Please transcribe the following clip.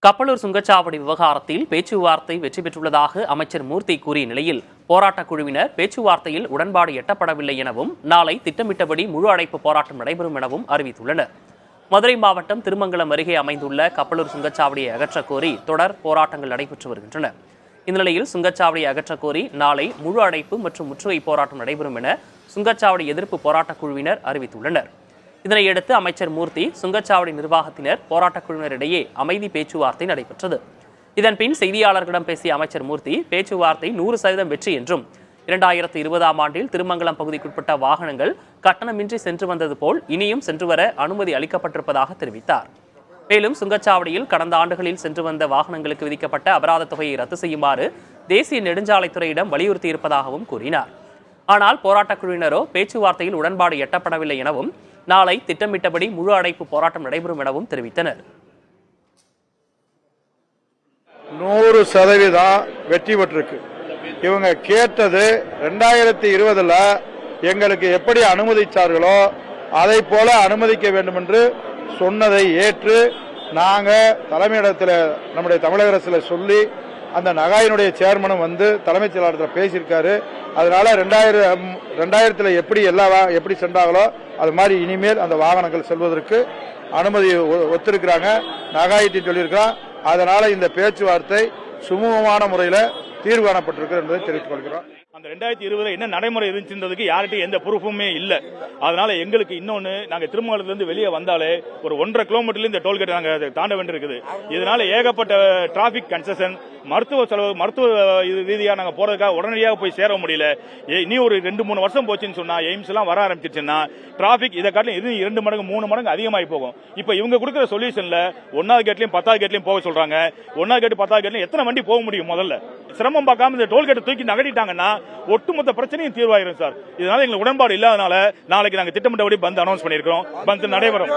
கப்பலூர் சுங்கச்சாவடி விவகாரத்தில் பேச்சுவார்த்தை வெற்றி பெற்றுள்ளதாக அமைச்சர் மூர்த்தி கூறிய நிலையில் போராட்டக் குழுவினர் பேச்சுவார்த்தையில் உடன்பாடு எட்டப்படவில்லை எனவும் நாளை திட்டமிட்டபடி முழு அடைப்பு போராட்டம் நடைபெறும் எனவும் அறிவித்துள்ளனர். மதுரை மாவட்டம் திருமங்கலம் அருகே அமைந்துள்ள கப்பலூர் சுங்கச்சாவடியை அகற்றக் கோரி தொடர் போராட்டங்கள் நடைபெற்று வருகின்றன. இந்த நிலையில் சுங்கச்சாவடியை அகற்றக் கோரி நாளை முழு அடைப்பு மற்றும் முற்றுகை போராட்டம் நடைபெறும் என சுங்கச்சாவடி எதிர்ப்பு போராட்டக் குழுவினர் அறிவித்துள்ளனர். இதனையடுத்து அமைச்சர் மூர்த்தி சுங்கச்சாவடி நிர்வாகத்தினர் போராட்டக் குழுவினரிடையே அமைதி பேச்சுவார்த்தை நடைபெற்றது. இதன்பின் செய்தியாளர்களிடம் பேசிய அமைச்சர் மூர்த்தி பேச்சுவார்த்தை 100% வெற்றி என்றும் 2020ஆம் ஆண்டில் திருமங்கலம் பகுதிக்குட்பட்ட வாகனங்கள் கட்டணமின்றி சென்று வந்தது போல் இனியும் சென்று வர அனுமதி அளிக்கப்பட்டிருப்பதாக தெரிவித்தார். மேலும் சுங்கச்சாவடியில் கடந்த ஆண்டுகளில் சென்று வந்த வாகனங்களுக்கு விதிக்கப்பட்ட அபராத தொகையை ரத்து செய்யுமாறு தேசிய நெடுஞ்சாலைத்துறையிடம் வலியுறுத்தியிருப்பதாகவும் கூறினார். ஆனால் போராட்டக் குழுவினரோ பேச்சுவார்த்தையில் உடன்பாடு எட்டப்படவில்லை எனவும் நாளை திட்டமிட்டபடி முழு அடைப்பு போராட்டம் நடைபெறும் எனவும் தெரிவித்தனர். 100% வெற்றி பெற்றிருக்கு. இவங்க கேட்டது 2020ல் எங்களுக்கு எப்படி அனுமதிச்சார்களோ அதை போல அனுமதிக்க வேண்டும் என்று சொன்னதை ஏற்று நாங்க தலைமையிடத்தில் நம்முடைய தமிழக அரசுல சொல்லி அந்த நகாயினுடைய சேர்மனும் வந்து தலைமைச் செயலாளர் பேசியிருக்காரு. அதனால 2000 எப்படி சென்றாங்களோ அது மாதிரி இனிமேல் அந்த வாகனங்கள் செல்வதற்கு அனுமதி ஒத்திருக்கிறாங்க. நகாயிட்டு சொல்லியிருக்கிறான். அதனால இந்த பேச்சுவார்த்தை சுமூகமான முறையில் தீர்வு காணப்பட்டிருக்கு என்பதை தெரிவித்துக் கொள்கிறோம். அந்த 2020 என்ன நடைமுறை இருந்துச்சுன்றதுக்கு யார்கிட்டையும் எந்த ப்ரூஃபுமே இல்ல. அதனால எங்களுக்கு இன்னொன்னு, நாங்க திருமங்கலத்துல இருந்து வெளியே வந்தாலே ஒரு 1.5 கிலோமீட்டர்ல இந்த டோல்கேட் நாங்க தாண்ட வேண்டியிருக்குது. இதனால ஏகப்பட்ட டிராபிக் கன்செஷன், மருத்துவ செலவு, மருத்துவ ரீதியா நாங்க போறதுக்காக உடனடியாக போய் சேர முடியல. இனி ஒரு 2-3 வருஷம் போச்சுன்னு சொன்னா எய்ம்ஸ் எல்லாம் வர ஆரம்பிச்சிருச்சுன்னா டிராபிக் இதை காட்டிலும் இது 2 மடங்கு 3 மடங்கு அதிகமாகி போகும். இப்ப இவங்க கொடுக்கிற சொல்யூஷன்ல 1வது கேட்லயும் 10வது கேட்லயும் போக சொல்றாங்க. 1வது கேட் 10வது கேட்லயும் எத்தனை வண்டி போக முடியும்? முதல்ல சிரமம் பார்க்காம இந்த டோல்கேட்டை தூக்கி நகட்டிட்டாங்கன்னா ஒட்டுமொத்த பிரச்சனையும் தீர்வாயிரும் சார். இதனால எங்களுக்கு உடன்பாடு இல்லாதனால நாளைக்கு நாங்க திட்டமிட்டபடி பந்த் அனௌன்ஸ் பண்ணியிருக்கிறோம். பந்த் நடைபெறும்.